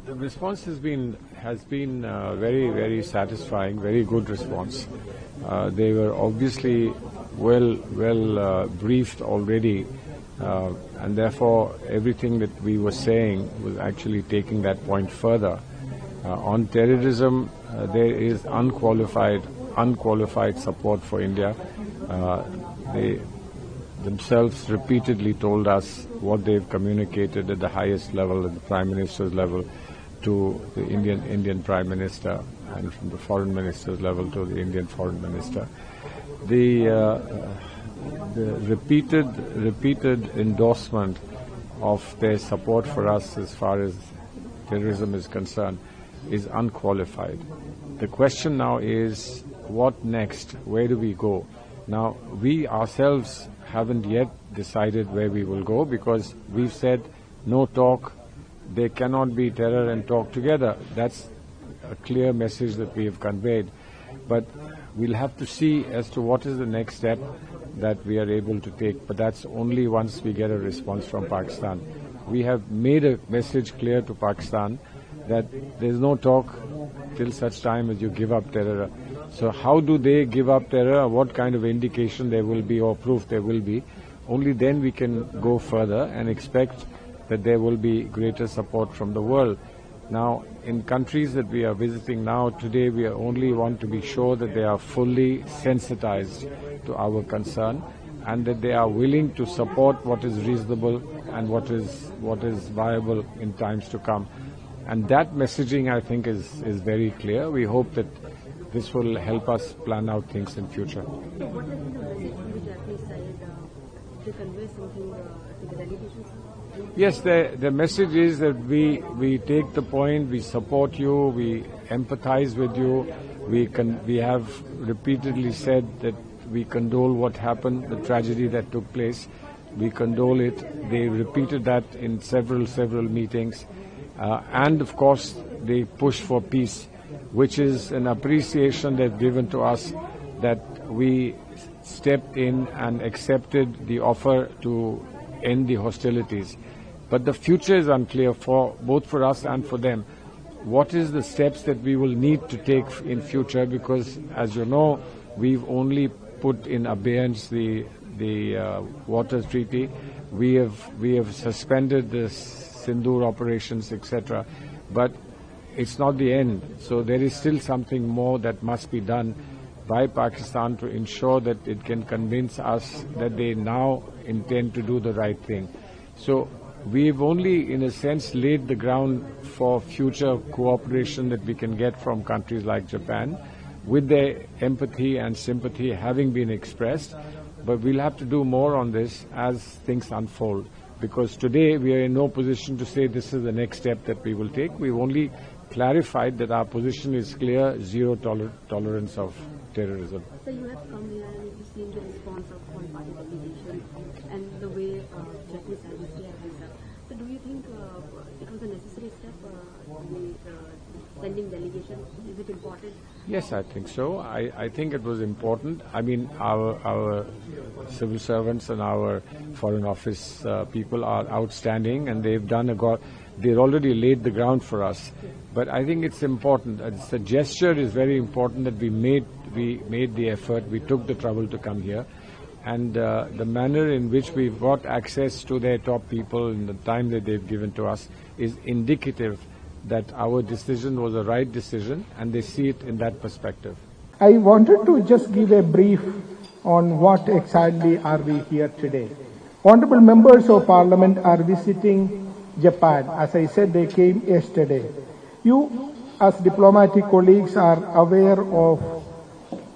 The response has been very, very satisfying, very good response. They were obviously well briefed already, and therefore everything that we were saying was actually taking that point further. On terrorism, there is unqualified support for India. They themselves repeatedly told us what they've communicated at the highest level, at the Prime Minister's level, to the Indian Prime Minister, and from the Foreign Minister's level to the Indian Foreign Minister. The repeated endorsement of their support for us as far as terrorism is concerned is unqualified. The question now is, what next? Where do we go? Now, we ourselves haven't yet decided where we will go, because we've said no talk. There cannot be terror and talk together. That's a clear message that we have conveyed. But we'll have to see as to what is the next step that we are able to take. But that's only once we get a response from Pakistan. We have made a message clear to Pakistan that there's no talk till such time as you give up terror. So how do they give up terror? What kind of indication there will be or proof there will be? Only then we can go further and expect that there will be greater support from the world. Now, in countries that we are visiting now, today we only want to be sure that they are fully sensitized to our concern and that they are willing to support what is reasonable and what is viable in times to come. And that messaging, I think, is very clear. We hope that this will help us plan out things in future. So what has been the message from the Japanese side to convey something to the delegation? Yes, the message is that we take the point, we support you, we empathize with you. We have repeatedly said that we condole what happened, the tragedy that took place. We condole it. They repeated that in several meetings. And of course, they push for peace, which is an appreciation they've given to us, that we stepped in and accepted the offer to end the hostilities. But the future is unclear both for us and for them. What is the steps that we will need to take in future? Because, as you know, we've only put in abeyance the water treaty. We have suspended the Sindoor operations, etc. But it's not the end. So there is still something more that must be done by Pakistan to ensure that it can convince us that they now intend to do the right thing. So we've only, in a sense, laid the ground for future cooperation that we can get from countries like Japan, with their empathy and sympathy having been expressed. But we'll have to do more on this as things unfold, because today we are in no position to say this is the next step that we will take. We've only clarified that our position is clear: zero tolerance of terrorism. So you have come here and you've seen the response of one party delegation and the way Japanese has done. So do you think it was a necessary step, sending delegation? Is it important? Yes, I think so. I think it was important. I mean, our civil servants and our foreign office people are outstanding, and they've already laid the ground for us. But I think it's important. The gesture is very important that we made the effort. We took the trouble to come here, and the manner in which we've got access to their top people in the time that they've given to us is indicative that our decision was a right decision, and they see it in that perspective. I wanted to just give a brief on what exactly are we here today. Honorable members of Parliament are visiting Japan. As I said, they came yesterday. You, as diplomatic colleagues, are aware of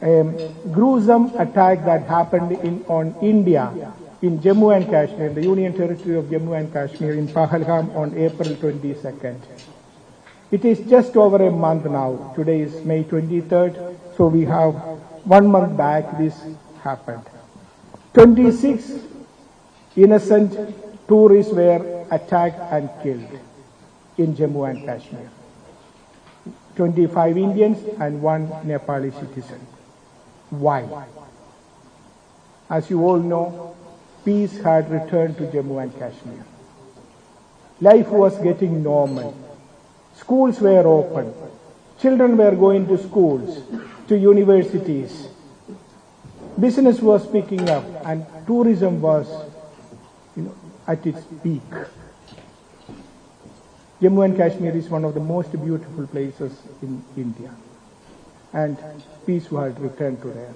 a gruesome attack that happened on India in Jammu and Kashmir, the Union Territory of Jammu and Kashmir, in Pahalgam on April 22nd. It is just over a month now. Today is May 23rd, so we have 1 month back this happened. 26 innocent tourists were attacked and killed in Jammu and Kashmir. 25 Indians and 1 Nepali citizen. Why? As you all know, peace had returned to Jammu and Kashmir. Life was getting normal. Schools were open. Children were going to schools, to universities. Business was picking up and tourism was, at its peak. Jammu and Kashmir is one of the most beautiful places in India. And peace had returned to there.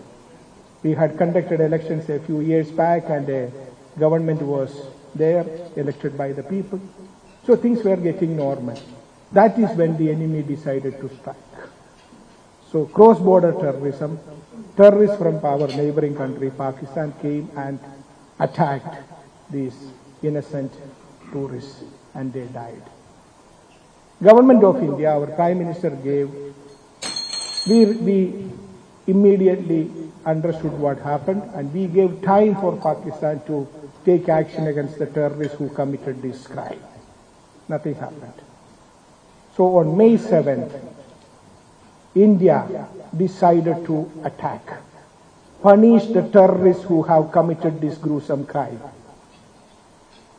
We had conducted elections a few years back and a government was there, elected by the people. So things were getting normal. That is when the enemy decided to strike. So cross-border terrorism, terrorists from our neighboring country, Pakistan, came and attacked these innocent tourists and they died. Government of India, our Prime Minister gave, we immediately understood what happened and we gave time for Pakistan to take action against the terrorists who committed this crime. Nothing happened. So on May 7th, India decided to attack, punish the terrorists who have committed this gruesome crime.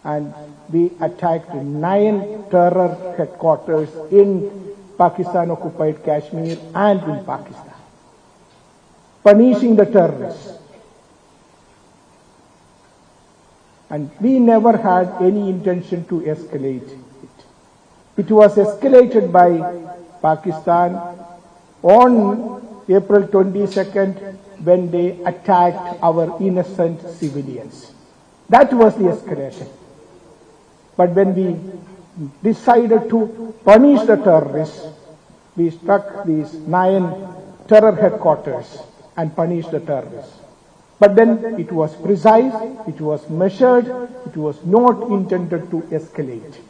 And we attacked 9 terror headquarters in Pakistan-occupied Kashmir and in Pakistan, punishing the terrorists. And we never had any intention to escalate it. It was escalated by Pakistan on April 22nd when they attacked our innocent civilians. That was the escalation. But when we decided to punish the terrorists, we struck these 9 terror headquarters and punished the terrorists. But then it was precise, it was measured, it was not intended to escalate.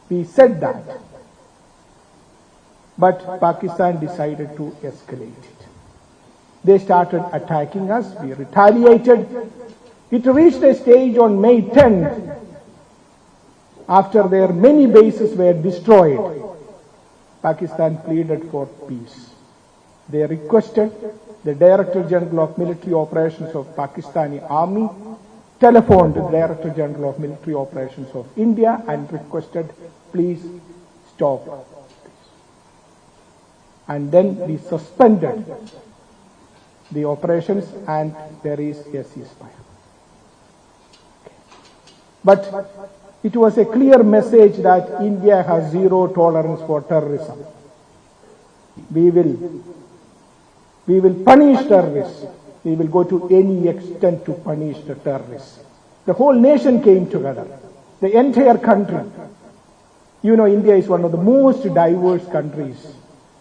We said that. But Pakistan decided to escalate it. They started attacking us, we retaliated. It reached a stage on May 10th, after their many bases were destroyed. Pakistan pleaded for peace. They requested the Director General of Military Operations of Pakistani Army, telephoned the Director General of Military Operations of India and requested, please stop this. And then we suspended the operations and there is a ceasefire. But it was a clear message that India has zero tolerance for terrorism. We will punish terrorists. We will go to any extent to punish the terrorists. The whole nation came together. The entire country. You know, India is one of the most diverse countries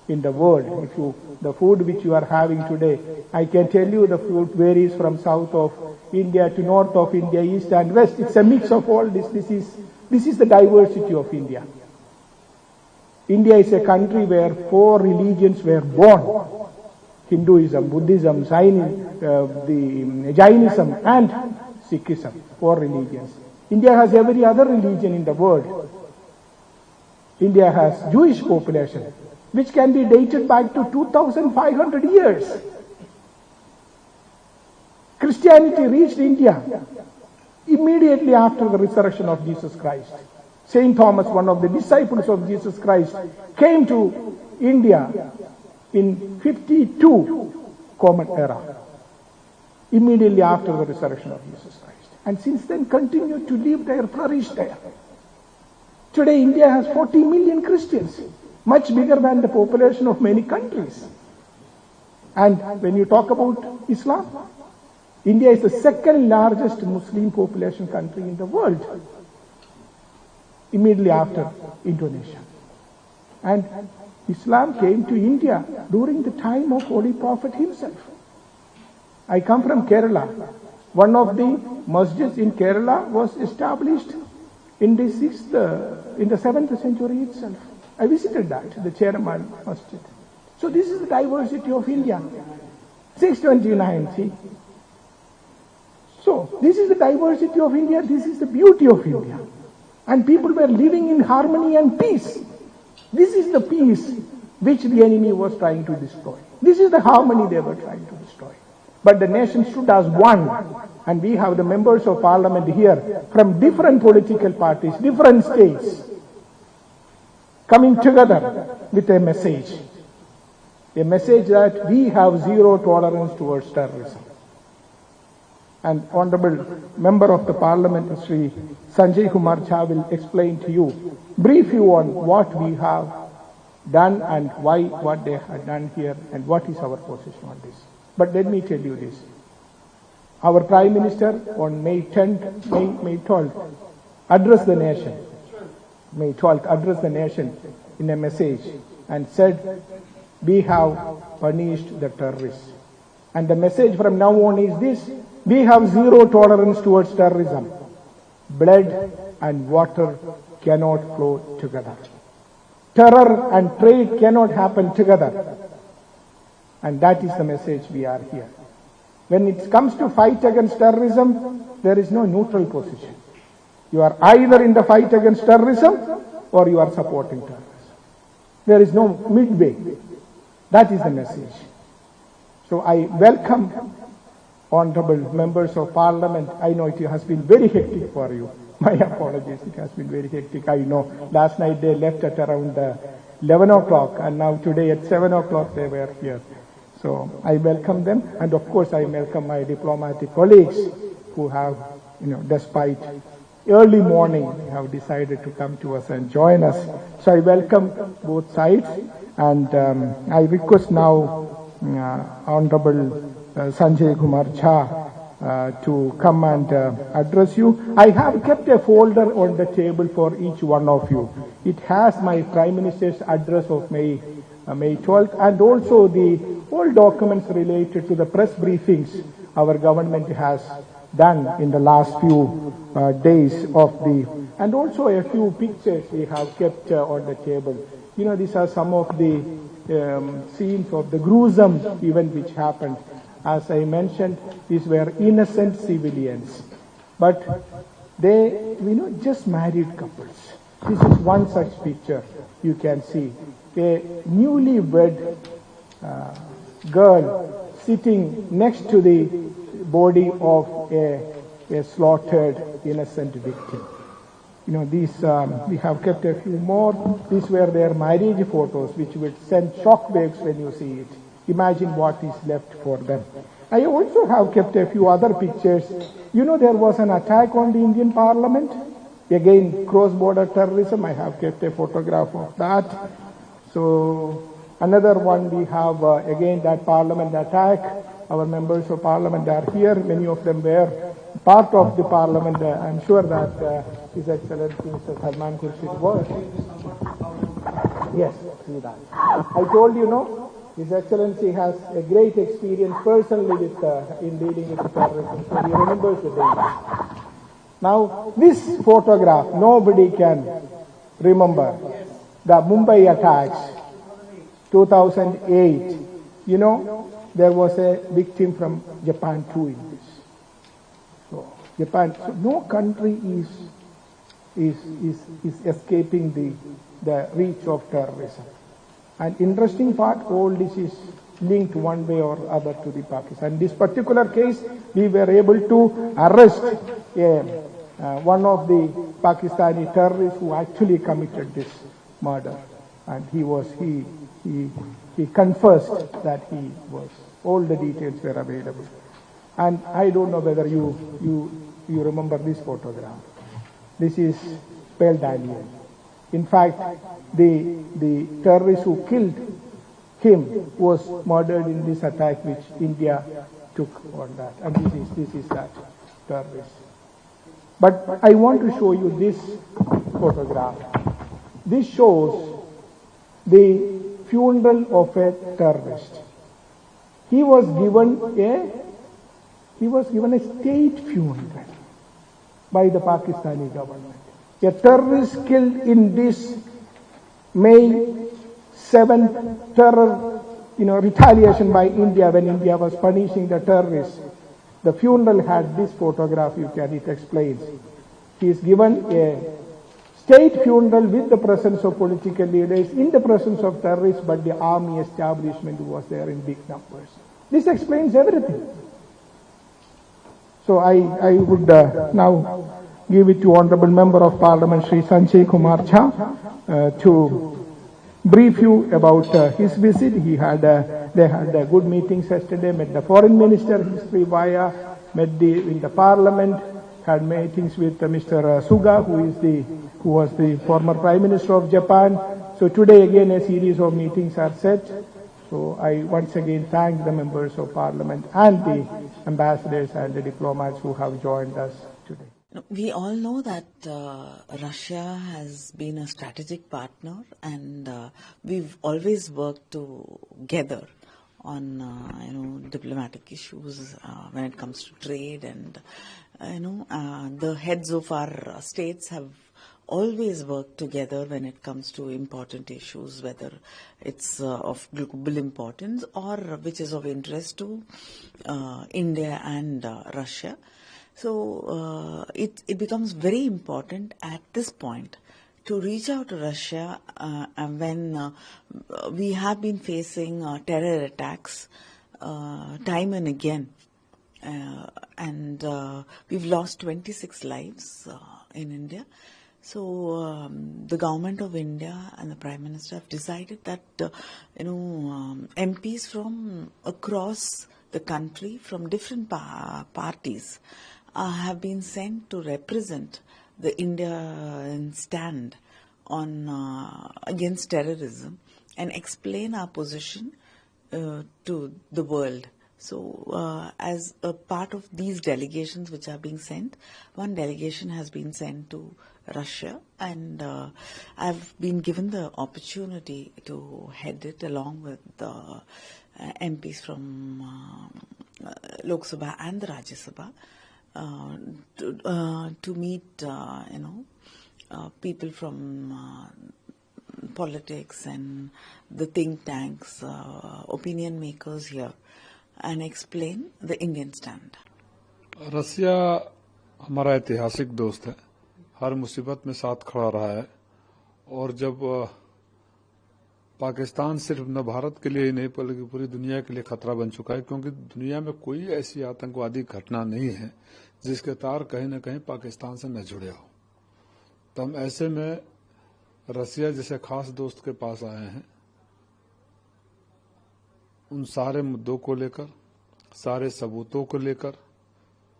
in the world. The food which you are having today, I can tell you the food varies from south of India to north of India, east and west. It's a mix of all this. This is the diversity of India. India is a country where 4 religions were born. Hinduism, Buddhism, Jainism and Sikhism, 4 religions. India has every other religion in the world. India has Jewish population, which can be dated back to 2,500 years. Christianity reached India immediately after the resurrection of Jesus Christ. Saint Thomas, one of the disciples of Jesus Christ, came to India in 52 Common Era, immediately after the resurrection of Jesus Christ. And since then continued to live there, flourish there. Today India has 40 million Christians, much bigger than the population of many countries. And when you talk about Islam, India is the second largest Muslim population country in the world, immediately after Indonesia. And Islam came to India during the time of Holy Prophet himself. I come from Kerala. One of the masjids in Kerala was established in the 7th century itself. I visited that, the Chairman Masjid. So this is the diversity of India. 629, see. So this is the diversity of India, this is the beauty of India. And people were living in harmony and peace. This is the peace which the enemy was trying to destroy. This is the harmony they were trying to destroy. But the nation stood as one. And we have the members of parliament here from different political parties, different states, coming together with a message that we have zero tolerance towards terrorism. And Honorable Member of the Parliament, Sri Sanjay Kumar Jha, will explain to you, brief you on what we have done and why what they have done here and what is our position on this. But let me tell you this. Our Prime Minister on May 12th addressed the nation. May 12th addressed the nation in a message and said, we have punished the terrorists. And the message from now on is this: we have zero tolerance towards terrorism. Blood and water cannot flow together. Terror and trade cannot happen together. And that is the message we are here. When it comes to fight against terrorism, there is no neutral position. You are either in the fight against terrorism or you are supporting terrorism. There is no midway. That is the message. So I welcome honorable members of Parliament. I know it has been very hectic for you. My apologies, it has been very hectic. I know last night they left at around 11 o'clock and now today at 7 o'clock they were here. So I welcome them, and of course I welcome my diplomatic colleagues who have, despite early morning, have decided to come to us and join us. So I welcome both sides, and I request now Honorable Sanjay Kumar Jha to come and address you. I have kept a folder on the table for each one of you. It has my Prime Minister's address of May 12th, and also all documents related to the press briefings our government has done in the last few days and also a few pictures we have kept on the table. These are some of the scenes of the gruesome event which happened. As I mentioned, these were innocent civilians, but they, just married couples. This is one such picture you can see. A newlywed girl sitting next to the body of a slaughtered innocent victim. These we have kept a few more. These were their marriage photos, which would send shock waves when you see it. Imagine what is left for them. I also have kept a few other pictures. There was an attack on the Indian Parliament. Again, cross-border terrorism. I have kept a photograph of that. So another one we have, again, that Parliament attack. Our members of Parliament are here. Many of them were part of the Parliament. I'm sure that His Excellency Mr. Salman Khurshid was. Yes, see that. I told you, His Excellency has a great experience personally in dealing with terrorism. So he remembers the danger. Now, this photograph, nobody can remember. The Mumbai attacks, 2008. There was a victim from Japan too in this. So Japan, so no country is escaping the reach of terrorism. And interesting part, all this is linked one way or other to the Pakistan. In this particular case, we were able to arrest one of the Pakistani terrorists who actually committed this murder, and he confessed that he was. All the details were available, and I don't know whether you remember this photograph. This is Pearl Daniel. In fact, the terrorist who killed him was murdered in this attack which India took on that, and this is that terrorist. But I want to show you this photograph. This shows the funeral of a terrorist. He was given a state funeral by the Pakistani government. A terrorist killed in this May 7th terror, retaliation by India when India was punishing the terrorists. The funeral had this photograph, it explains. He is given a state funeral with the presence of political leaders, in the presence of terrorists, but the army establishment was there in big numbers. This explains everything. So I would now give it to Honorable Member of Parliament, Sri Sanjay Kumar Jha, to brief you about his visit. They had good meetings yesterday, met the foreign minister, history via, met in the parliament, had meetings with Mr. Suga, who was the former Prime Minister of Japan. So today again a series of meetings are set. So I once again thank the members of parliament and the ambassadors and the diplomats who have joined us today. We all know that Russia has been a strategic partner, and we've always worked together on diplomatic issues when it comes to trade, and the heads of our states have always work together when it comes to important issues, whether it's of global importance or which is of interest to India and Russia. So it becomes very important at this point to reach out to Russia when we have been facing terror attacks time and again. And we've lost 26 lives in India. So the government of India and the Prime Minister have decided that MPs from across the country, from different parties, have been sent to represent the Indian stand on against terrorism and explain our position to the world. So as a part of these delegations which are being sent, one delegation has been sent to Russia, and I've been given the opportunity to head it along with the MPs from Lok Sabha and the Rajya Sabha to meet people from politics and the think tanks, opinion makers here, and explain the Indian stand. रसिया हमारा ऐतिहासिक दोस्त है, हर मुसीबत में साथ खड़ा रहा है, और जब पाकिस्तान सिर्फ न भारत के लिए ही नहीं बल्कि पूरी दुनिया के लिए खतरा बन चुका है, क्योंकि दुनिया में कोई ऐसी आतंकवादी घटना नहीं है जिसके तार कहीं न कहीं पाकिस्तान से न जुड़े हो। तो हम ऐसे में रसिया जैसे खास दोस्त के पास आए हैं, उन सारे मुद्दों को लेकर, सारे सबूतों को लेकर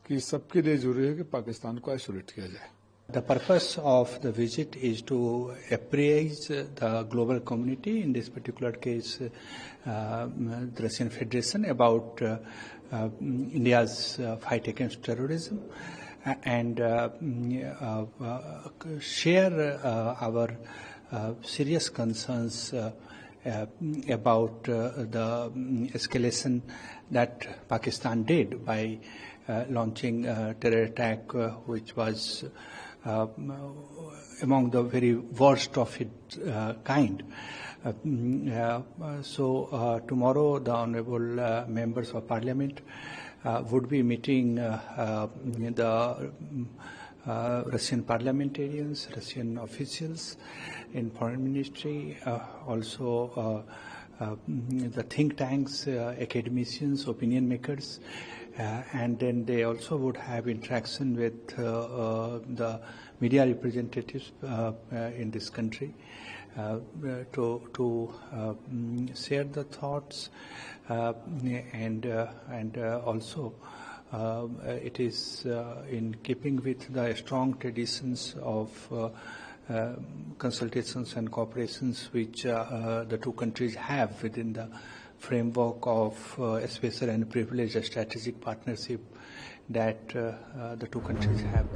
कि सबके लिए जरूरी है कि पाकिस्तान को आइसोलेट किया जाए। The purpose of the visit is to apprise the global community, in this particular case the Russian Federation, about India's fight against terrorism, and share our serious concerns about the escalation that Pakistan did by launching a terror attack which was among the very worst of its kind. So tomorrow the honorable members of parliament would be meeting the Russian parliamentarians, Russian officials in foreign ministry, also the think tanks, academicians, opinion makers, and then they also would have interaction with the media representatives in this country to share the thoughts, and also it is in keeping with the strong traditions of consultations and cooperations which the two countries have within the framework of a special and privileged strategic partnership that the two countries have.